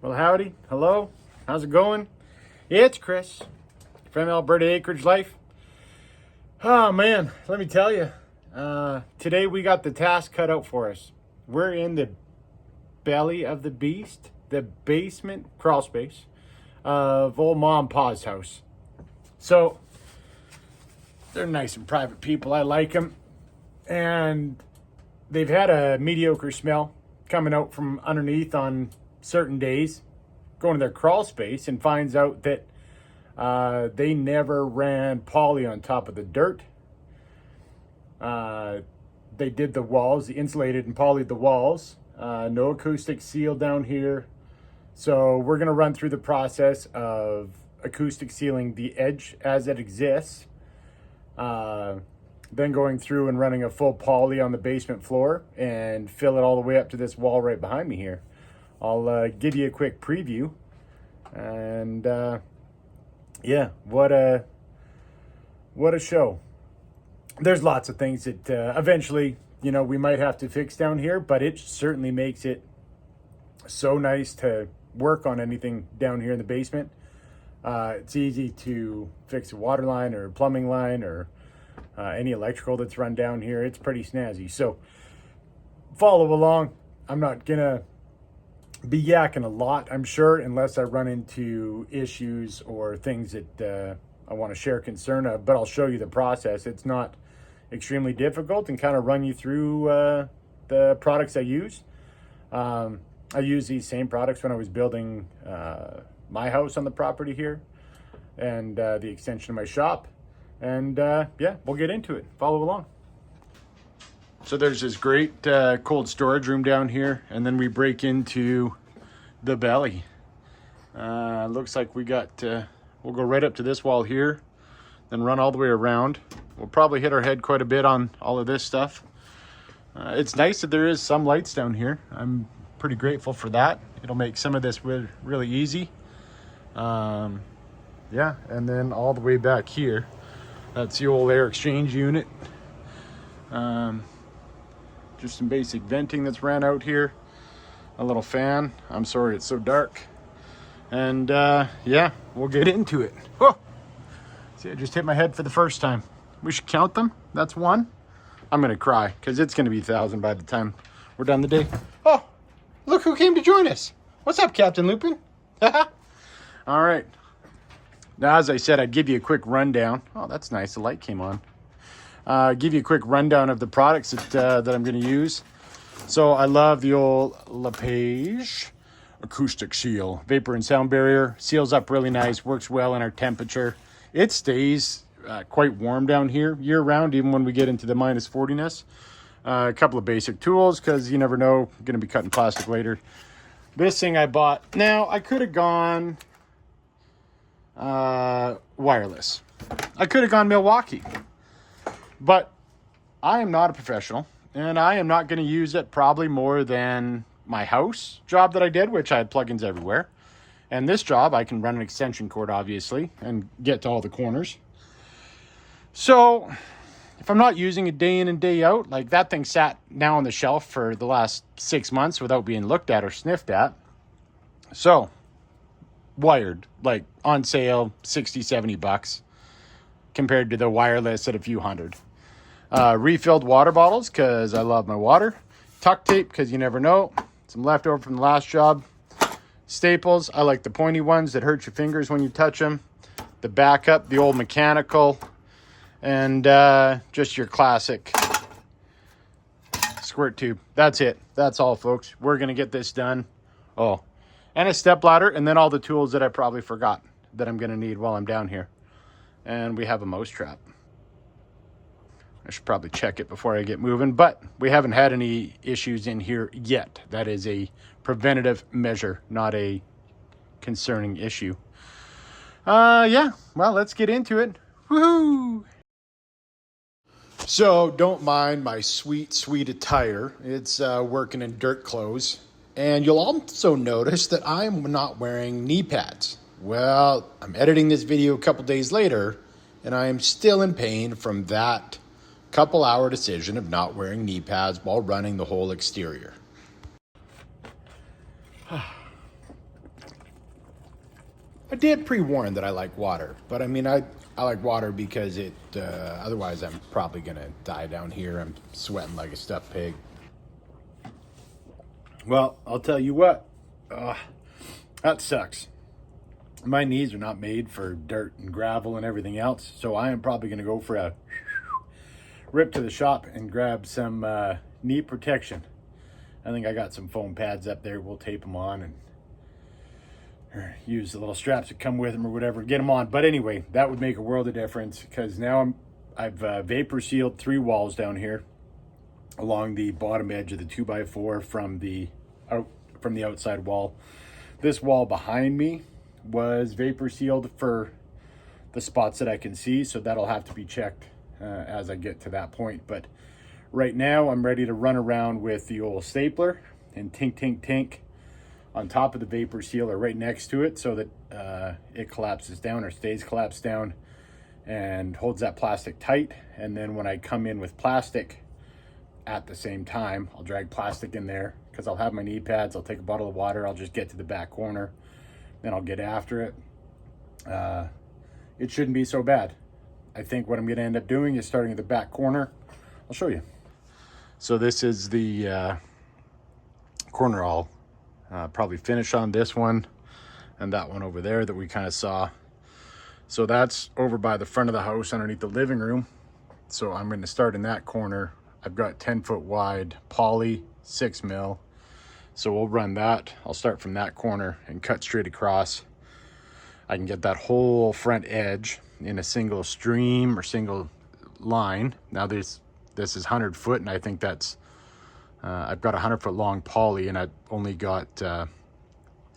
Well, howdy. Hello. How's it going? It's Chris from Alberta Acreage Life. Oh, man. Let me tell you. Today we got the task cut out for us. We're in the belly of the beast, the basement crawl space of old Mom and Pa's house. So, they're nice and private people. I like them. And they've had a mediocre smell coming out from underneath on certain days, going to their crawl space, and finds out that they never ran poly on top of the dirt. They did the walls, they insulated and polyed the walls. No acoustic seal down here. So we're going to run through the process of acoustic sealing the edge as it exists. Then going through and running a full poly on the basement floor and fill it all the way up to this wall right behind me here. I'll give you a quick preview. And yeah, what a show. There's lots of things that eventually, we might have to fix down here, but it certainly makes it so nice to work on anything down here in the basement. It's easy to fix a water line or plumbing line or any electrical that's run down here. It's pretty snazzy. So follow along. I'm not gonna be yakking a lot, I'm sure, unless I run into issues or things that I want to share concern of, but I'll show you the process. It's not extremely difficult, and kind of run you through the products I use. I used these same products when I was building my house on the property here and the extension of my shop. And yeah, we'll get into it. Follow along. So there's this great cold storage room down here, and then we break into the belly. Looks like we got, we'll go right up to this wall here, then run all the way around. We'll probably hit our head quite a bit on all of this stuff. It's nice that there is some lights down here. I'm pretty grateful for that. It'll make some of this really easy. Yeah, and then all the way back here, that's the old air exchange unit. Just some basic venting that's ran out here. A little fan. I'm sorry it's so dark. And yeah, we'll get into it. Whoa! See, I just hit my head for the first time. We should count them. That's one. I'm gonna cry because it's gonna be 1,000 by the time we're done the day. Oh, look who came to join us. What's up, Captain Lupin? All right. Now, as I said, I'd give you a quick rundown. Oh, that's nice. The light came on. Give you a quick rundown of the products that I'm going to use. So I love the old LePage acoustic seal, vapor and sound barrier. Seals up really nice, works well in our temperature. It stays quite warm down here year round, even when we get into the minus 40ness. A couple of basic tools, because you never know, I'm going to be cutting plastic later. This thing I bought. Now, I could have gone wireless. I could have gone Milwaukee. But I am not a professional, and I am not going to use it probably more than my house job that I did, which I had plugins everywhere. And this job, I can run an extension cord, obviously, and get to all the corners. So if I'm not using it day in and day out, like that thing sat now on the shelf for the last 6 months without being looked at or sniffed at. So wired, like on sale, 60, 70 bucks compared to the wireless at a few hundred. Refilled water bottles because I love my water. Tuck tape because you never know. Some leftover from the last job. Staples. I like the pointy ones that hurt your fingers when you touch them. The backup, the old mechanical. And just your classic squirt tube. That's it. That's all, folks. We're going to get this done. Oh, and a step ladder, and then all the tools that I probably forgot that I'm going to need while I'm down here. And we have a mouse trap. I should probably check it before I get moving, but we haven't had any issues in here yet. That is a preventative measure, not a concerning issue. Yeah, well, let's get into it. Woohoo! So don't mind my sweet, sweet attire. It's working in dirt clothes. And you'll also notice that I'm not wearing knee pads. Well, I'm editing this video a couple days later, and I am still in pain from that couple-hour decision of not wearing knee pads while running the whole exterior. I did pre-warn that I like water, but I mean, I like water because it, otherwise I'm probably gonna die down here. I'm sweating like a stuffed pig. Well, I'll tell you what, that sucks. My knees are not made for dirt and gravel and everything else, so I am probably gonna go for a rip to the shop and grab some knee protection. I think I got some foam pads up there. We'll tape them on and or use the little straps that come with them or whatever, get them on. But anyway, that would make a world of difference because now I've vapor sealed 3 walls down here along the bottom edge of the 2x4 from the outside wall. This wall behind me was vapor sealed for the spots that I can see, so that'll have to be checked as I get to that point. But right now I'm ready to run around with the old stapler and tink on top of the vapor seal or right next to it so that it collapses down or stays collapsed down and holds that plastic tight. And then when I come in with plastic at the same time, I'll drag plastic in there because I'll have my knee pads. I'll take a bottle of water. I'll just get to the back corner. Then I'll get after it. It shouldn't be so bad. I think what I'm going to end up doing is starting at the back corner. I'll show you. So this is the corner I'll probably finish on, this one and that one over there that we kind of saw. So that's over by the front of the house underneath the living room. So I'm going to start in that corner. I've got 10-foot wide poly 6 mil. So we'll run that. I'll start from that corner and cut straight across. I can get that whole front edge in a single stream or single line. Now this is 100 foot, and I think that's I've got a 100-foot long poly, and I've only got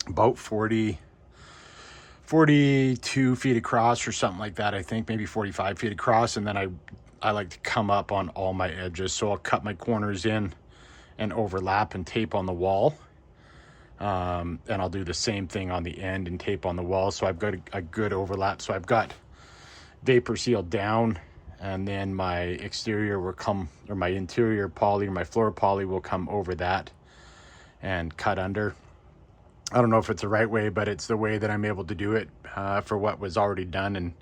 about 42 feet across or something like that. I think maybe 45 feet across. And then I like to come up on all my edges. So I'll cut my corners in and overlap and tape on the wall. And I'll do the same thing on the end and tape on the wall. So I've got a good overlap. So I've got vapor sealed down, and then my exterior will come, or my interior poly or my floor poly will come over that and cut under. I don't know if it's the right way, but it's the way that I'm able to do it for what was already done and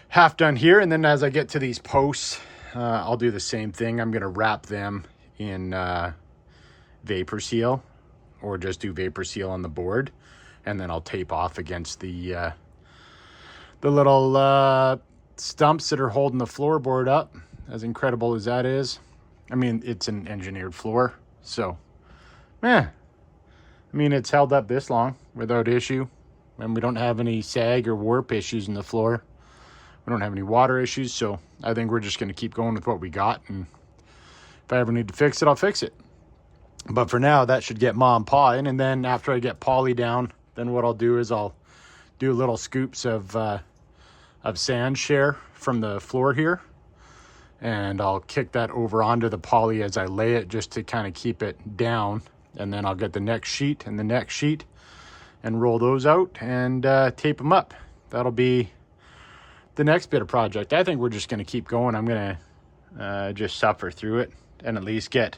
half done here. And then as I get to these posts, I'll do the same thing. I'm going to wrap them in vapor seal, or just do vapor seal on the board, and then I'll tape off against the little stumps that are holding the floorboard up. As incredible as that is, I mean, it's an engineered floor, so I mean, it's held up this long without issue, and we don't have any sag or warp issues in the floor. We don't have any water issues, so I think we're just going to keep going with what we got, and if I ever need to fix it, I'll fix it. But for now, that should get Ma and Pa in, and then after I get poly down, then what I'll do is I'll do little scoops of sand share from the floor here, and I'll kick that over onto the poly as I lay it, just to kind of keep it down. And then I'll get the next sheet and the next sheet and roll those out and tape them up. That'll be the next bit of project. I think we're just going to keep going. I'm going to just suffer through it and at least get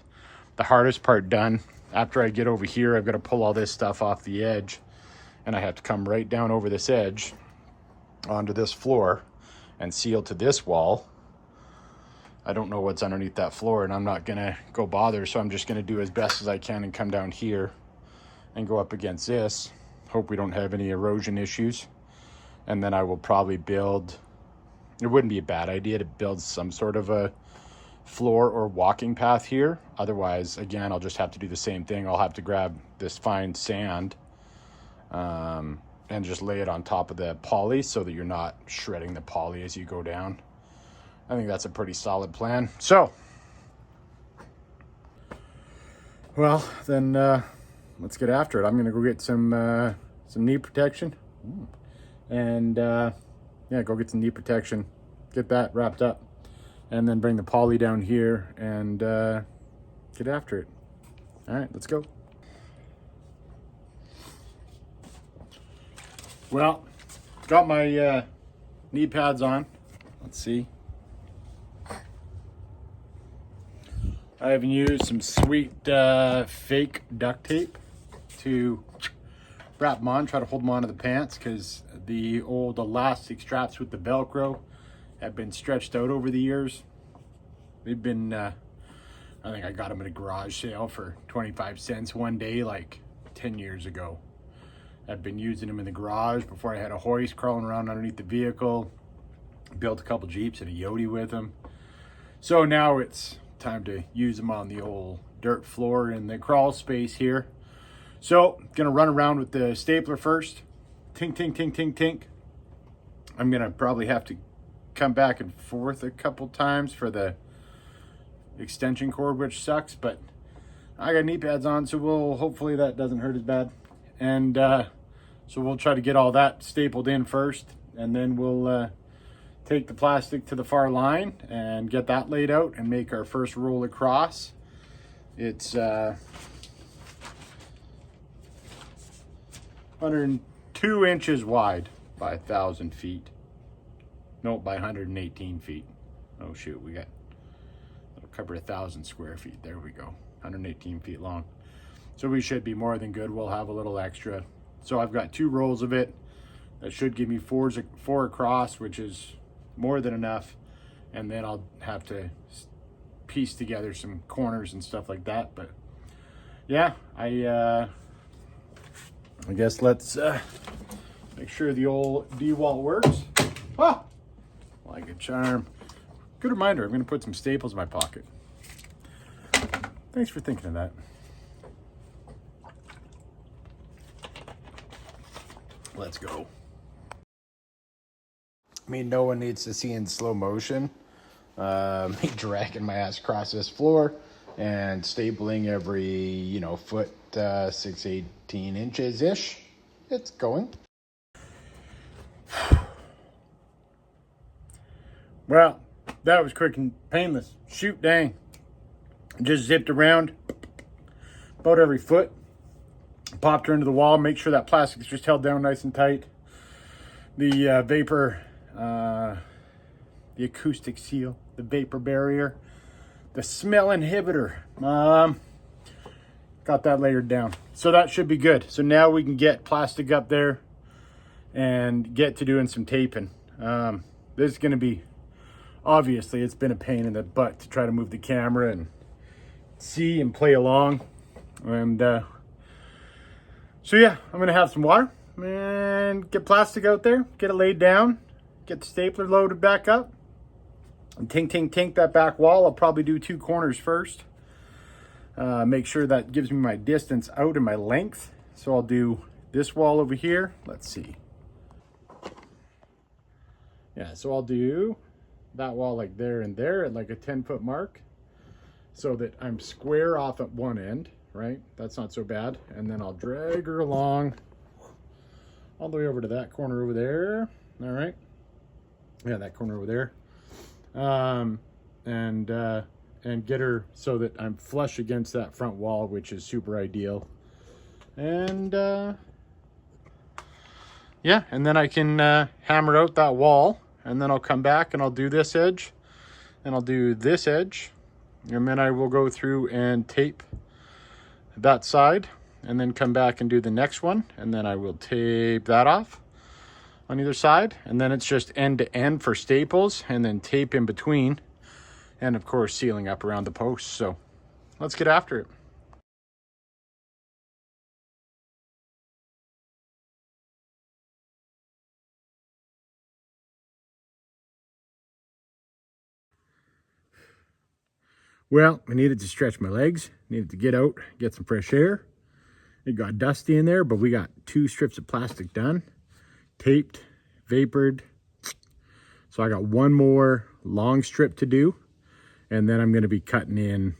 the hardest part done. After I get over here, I've got to pull all this stuff off the edge, and I have to come right down over this edge onto this floor and seal to this wall. I don't know what's underneath that floor, and I'm not gonna go bother, so I'm just gonna do as best as I can and come down here and go up against this. Hope we don't have any erosion issues. And then I will probably build, it wouldn't be a bad idea to build some sort of a floor or walking path here. Otherwise, again, I'll just have to do the same thing. I'll have to grab this fine sand and just lay it on top of the poly so that you're not shredding the poly as you go down. I think that's a pretty solid plan. So, well, then let's get after it. I'm gonna go get some knee protection, and yeah, go get some knee protection, get that wrapped up, and then bring the poly down here and get after it. All right, let's go. Well, got my knee pads on. Let's see. I even used some sweet fake duct tape to wrap them on, try to hold them onto the pants, because the old elastic straps with the Velcro have been stretched out over the years. They've been, I think I got them at a garage sale for 25 cents one day, like 10 years ago. I've been using them in the garage before I had a hoist crawling around underneath the vehicle. Built a couple Jeeps and a Yodi with them. So now it's time to use them on the old dirt floor in the crawl space here. So, gonna run around with the stapler first. Tink, tink, tink, tink, tink. I'm gonna probably have to come back and forth a couple times for the extension cord, which sucks, but I got knee pads on, so hopefully that doesn't hurt as bad. And so we'll try to get all that stapled in first, and then we'll take the plastic to the far line and get that laid out and make our first roll across. It's 102 inches wide by 1,000 feet. Nope, by 118 feet. Oh shoot, it'll cover 1,000 square feet. There we go. 118 feet long. So we should be more than good. We'll have a little extra. So I've got 2 rolls of it. That should give me 4 across, which is more than enough. And then I'll have to piece together some corners and stuff like that. But yeah, I guess let's make sure the old D-wall works. Ah, like a charm. Good reminder, I'm gonna put some staples in my pocket. Thanks for thinking of that. Let's go. I mean, no one needs to see in slow motion me dragging my ass across this floor and stapling every, foot, 18 inches ish. It's going. Well, that was quick and painless. Shoot, dang. Just zipped around about every foot. Popped her into the wall. Make sure that plastic's just held down nice and tight. The vapor, the acoustic seal, the vapor barrier, the smell inhibitor. Got that layered down. So that should be good. So now we can get plastic up there and get to doing some taping. This is going to be, obviously, it's been a pain in the butt to try to move the camera and see and play along. And so yeah, I'm going to have some water and get plastic out there, get it laid down, get the stapler loaded back up, and tink, tink, tink that back wall. I'll probably do 2 corners first. Make sure that gives me my distance out and my length. So I'll do this wall over here. Let's see. Yeah, so I'll do that wall like there and there at like a 10-foot mark, so that I'm square off at one end, right? That's not so bad. And then I'll drag her along all the way over to that corner over there. All right. Yeah, that corner over there. And get her so that I'm flush against that front wall, which is super ideal. And yeah, and then I can hammer out that wall, and then I'll come back and I'll do this edge, and I'll do this edge, and then I will go through and tape that side, and then come back and do the next one, and then I will tape that off on either side, and then it's just end to end for staples, and then tape in between, and of course sealing up around the posts. So let's get after it. Well, I needed to stretch my legs, needed to get out, get some fresh air. It got dusty in there, but we got 2 strips of plastic done, taped, vapored. So I got 1 more long strip to do, and then I'm going to be cutting in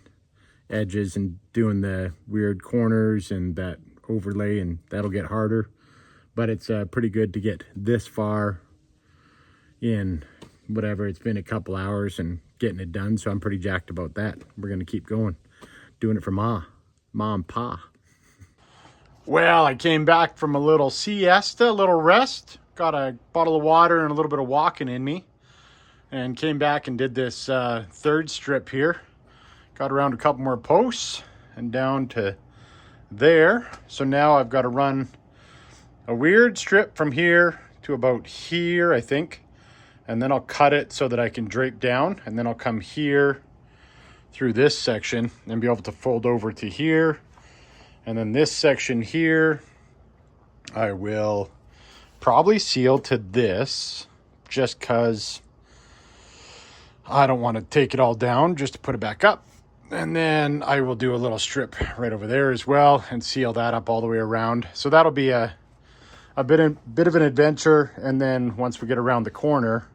edges and doing the weird corners and that overlay, and that'll get harder. But it's pretty good to get this far in whatever. It's been a couple hours and getting it done, so I'm pretty jacked about that. We're going to keep going, doing it for Ma and Pa. Well, I came back from a little siesta, a little rest, got a bottle of water and a little bit of walking in me, and came back and did this 3rd strip here. Got around a couple more posts and down to there. So now I've got to run a weird strip from here to about here, I think. And then I'll cut it so that I can drape down. And then I'll come here through this section and be able to fold over to here. And then this section here, I will probably seal to this just because I don't want to take it all down just to put it back up. And then I will do a little strip right over there as well and seal that up all the way around. So that'll be a bit of an adventure. And then once we get around the corner,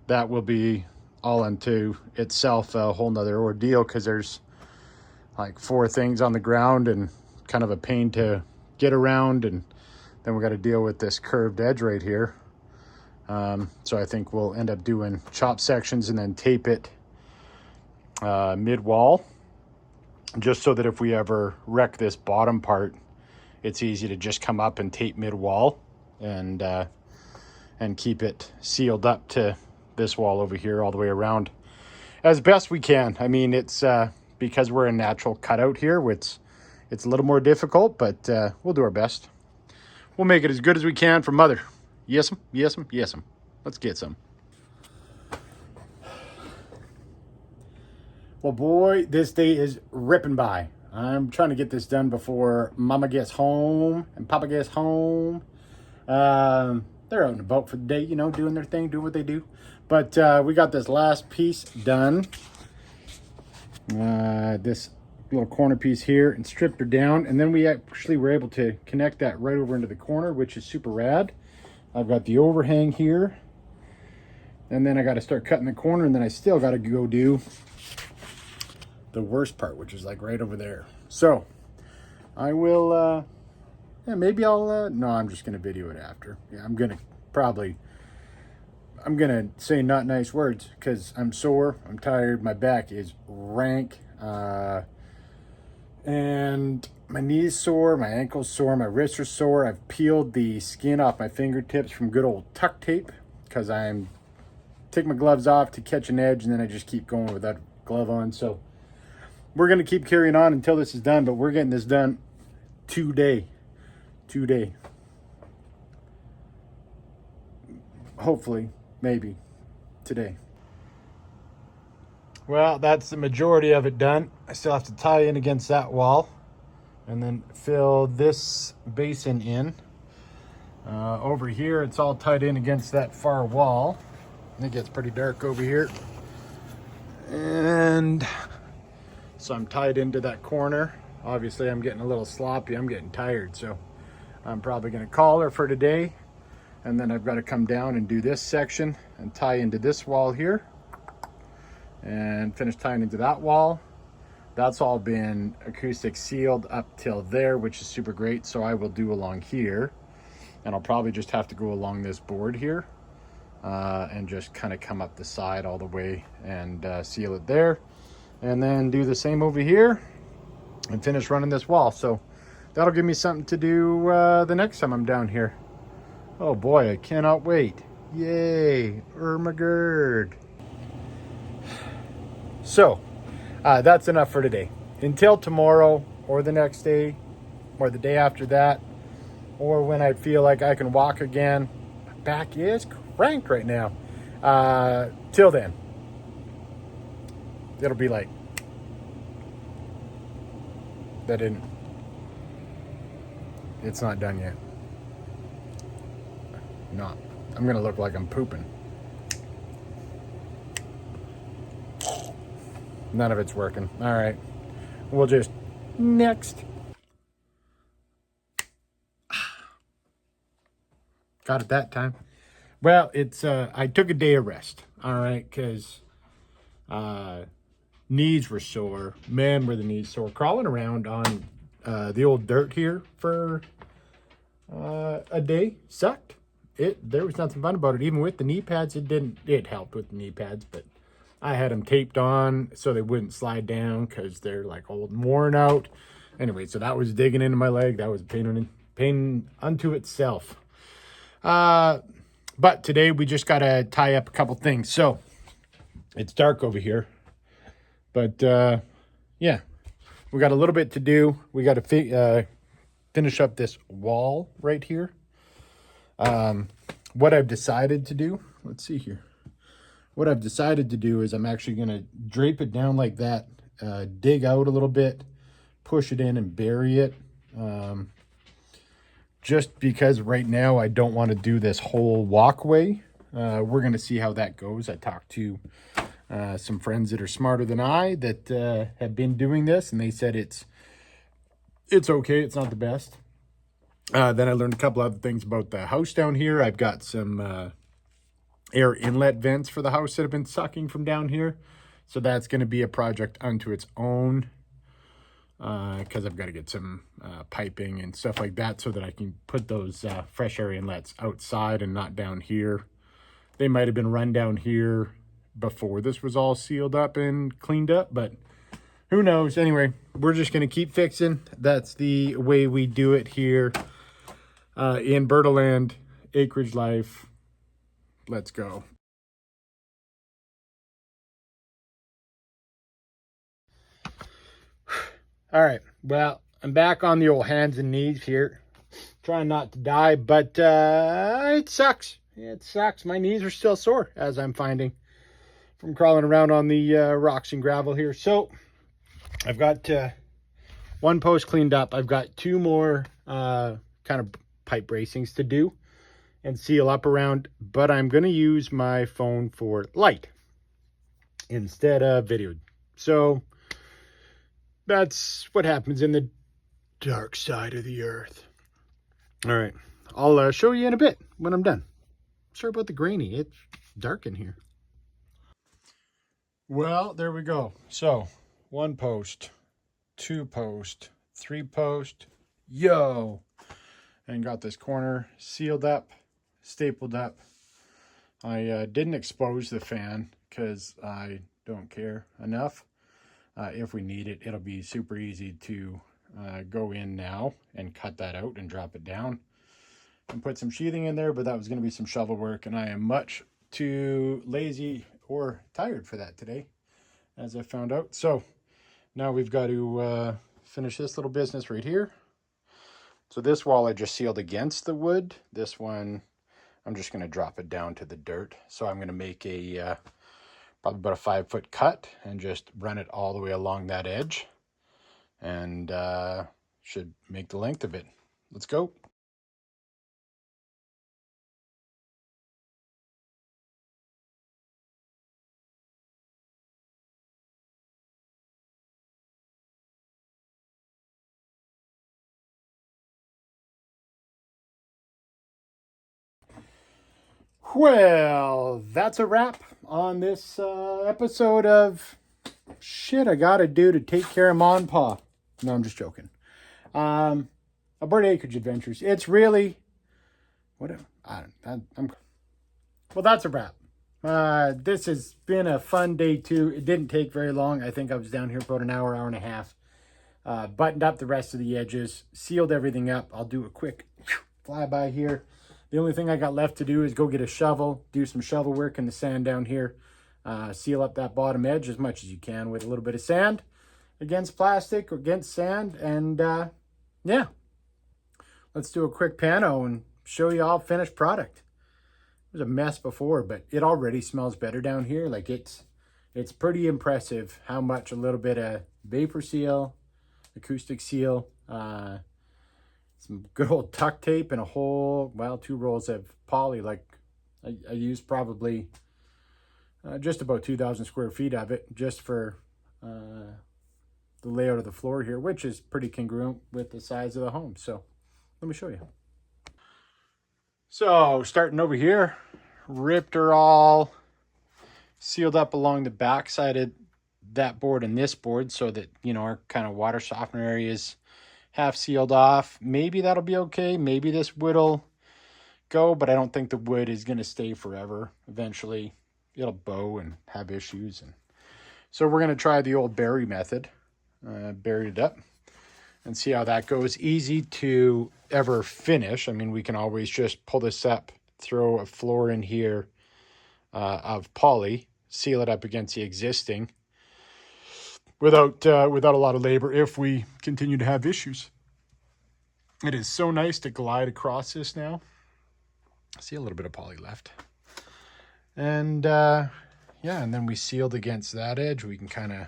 that will be all unto itself a whole nother ordeal, because there's like 4 things on the ground and kind of a pain to get around. And then we got to deal with this curved edge right here. So I think we'll end up doing chop sections and then tape it mid-wall, just so that if we ever wreck this bottom part, it's easy to just come up and tape mid-wall and keep it sealed up to this wall over here all the way around as best we can. I mean, it's because we're a natural cutout here, it's a little more difficult, but we'll do our best. We'll make it as good as we can for Mother. Yes'm, yes'm, yes'm. Let's get some. Well, boy, this day is ripping by. I'm trying to get this done before Mama gets home and Papa gets home. They're out and about for the day, you know, doing their thing, doing what they do. But we got this last piece done. This little corner piece here, and stripped her down. And then we actually were able to connect that right over into the corner, which is super rad. I've got the overhang here. And then I got to start cutting the corner, and then I still got to go do the worst part, which is like right over there. So I will, yeah, maybe I'll, no, I'm just going to video it after. Yeah, I'm going to say not nice words because I'm sore, I'm tired, my back is rank, and my knee's sore, my ankle's sore, my wrists are sore. I've peeled the skin off my fingertips from good old tuck tape because I'm take my gloves off to catch an edge, and then I just keep going with that glove on. So we're going to keep carrying on until this is done, but we're getting this done today. Hopefully, maybe today. Well, that's the majority of it done. I still have to tie in against that wall and then fill this basin in. Over here, it's all tied in against that far wall. It gets pretty dark over here. And so I'm tied into that corner. Obviously, I'm getting a little sloppy. I'm getting tired, so I'm probably going to call her for today. And then I've got to come down and do this section and tie into this wall here and finish tying into that wall. That's all been acoustic sealed up till there, which is super great. So I will do along here, and I'll probably just have to go along this board here and just kind of come up the side all the way and seal it there, and then do the same over here and finish running this wall. So that'll give me something to do the next time I'm down here. Oh boy, I cannot wait. Yay, Ermagerd. So that's enough for today. Until tomorrow or the next day or the day after that, or when I feel like I can walk again. My back is cranked right now. Till then, it'll be like, it's not done yet. Not. I'm gonna look like I'm pooping. None of it's working. All right. We'll just next. Got it that time. Well, it's I took a day of rest. All right, because knees were sore. Man, were the knees sore. Crawling around on the old dirt here for a day sucked. There was nothing fun about it. Even with the knee pads, it helped with the knee pads, but I had them taped on so they wouldn't slide down because they're like old and worn out. Anyway, so that was digging into my leg. That was a pain unto itself. But today we just got to tie up a couple things. So it's dark over here, but yeah, we got a little bit to do. We got to finish up this wall right here. What I've decided to do, let's see here. What I've decided to do is I'm actually going to drape it down like that, dig out a little bit, push it in and bury it. Just because right now I don't want to do this whole walkway. We're going to see how that goes. I talked to some friends that are smarter than I that have been doing this, and they said it's okay. It's not the best. Then I learned a couple other things about the house down here. I've got some air inlet vents for the house that have been sucking from down here. So that's going to be a project unto its own, because I've got to get some piping and stuff like that so that I can put those fresh air inlets outside and not down here. They might have been run down here before this was all sealed up and cleaned up, but who knows? Anyway, we're just going to keep fixing. That's the way we do it here in Alberta Acreage Life. Let's go. All right, well, I'm back on the old hands and knees here, trying not to die, but it sucks. It sucks. My knees are still sore, as I'm finding, from crawling around on the rocks and gravel here. So I've got one post cleaned up. I've got two more kind of pipe bracings to do and seal up around, but I'm going to use my phone for light instead of video. So that's what happens in the dark side of the earth. All right, I'll show you in a bit when I'm done. Sorry about the grainy. It's dark in here. Well, there we go. So, one post, two post, three post, yo! And got this corner sealed up, stapled up. I didn't expose the fan because I don't care enough. If we need it, it'll be super easy to go in now and cut that out and drop it down and put some sheathing in there, but that was going to be some shovel work, and I am much too lazy or tired for that today, as I found out. So now we've got to finish this little business right here. So this wall I just sealed against the wood. This one, I'm just going to drop it down to the dirt. So I'm going to make a probably about a 5-foot cut and just run it all the way along that edge, and should make the length of it. Let's go. Well, that's a wrap on this episode of shit I gotta do to take care of Mom and Pa. No, I'm just joking. Alberta Acreage Adventures. It's really whatever. Well, that's a wrap. This has been a fun day too. It didn't take very long. I think I was down here for about an hour, hour and a half. Buttoned up the rest of the edges, sealed everything up. I'll do a quick flyby here. The only thing I got left to do is go get a shovel, do some shovel work in the sand down here, seal up that bottom edge as much as you can with a little bit of sand against plastic or against sand. And yeah, let's do a quick pano and show you all finished product. It was a mess before, but it already smells better down here. Like it's pretty impressive how much a little bit of vapor seal, acoustic seal, some good old tuck tape, and a whole, well, 2 rolls of poly. Like I used probably just about 2,000 square feet of it just for the layout of the floor here, which is pretty congruent with the size of the home. So let me show you. So starting over here, ripped her all sealed up along the back side of that board and this board so that, you know, our kind of water softener area is half sealed off. Maybe that'll be okay. Maybe this wood will go, but I don't think the wood is going to stay forever. Eventually it'll bow and have issues. And so we're going to try the old bury method, bury it up and see how that goes. Easy to ever finish. I mean, we can always just pull this up, throw a floor in here of poly, seal it up against the existing without a lot of labor if we continue to have issues. It is so nice to glide across this now. See a little bit of poly left. And yeah, and then we sealed against that edge. We can kind of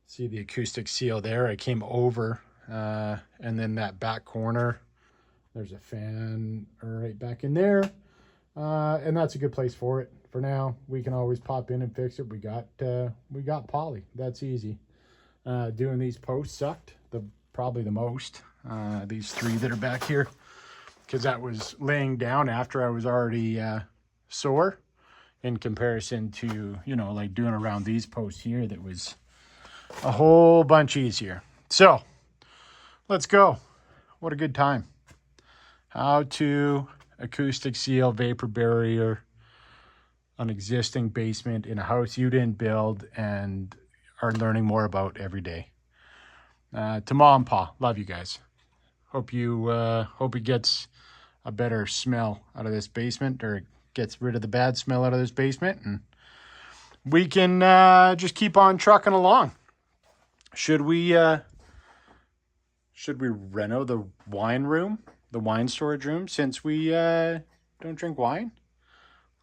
see the acoustic seal there. I came over, and then that back corner, there's a fan right back in there. And that's a good place for it. For now, we can always pop in and fix it. We got poly. That's easy. Doing these posts sucked probably the most. These 3 that are back here, because that was laying down after I was already sore, in comparison to, you know, like doing around these posts here. That was a whole bunch easier. So let's go. What a good time. How to acoustic seal vapor barrier an existing basement in a house you didn't build and are learning more about every day. To Mom and Pa, love you guys. Hope it gets a better smell out of this basement, or it gets rid of the bad smell out of this basement, and we can just keep on trucking along. Should we reno the wine room, the wine storage room, since we don't drink wine?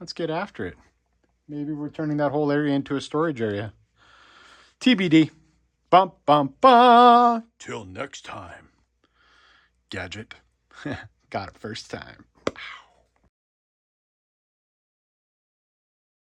Let's get after it. Maybe we're turning that whole area into a storage area. TBD. Bum, bum, bum. Till next time. Gadget. Got it first time.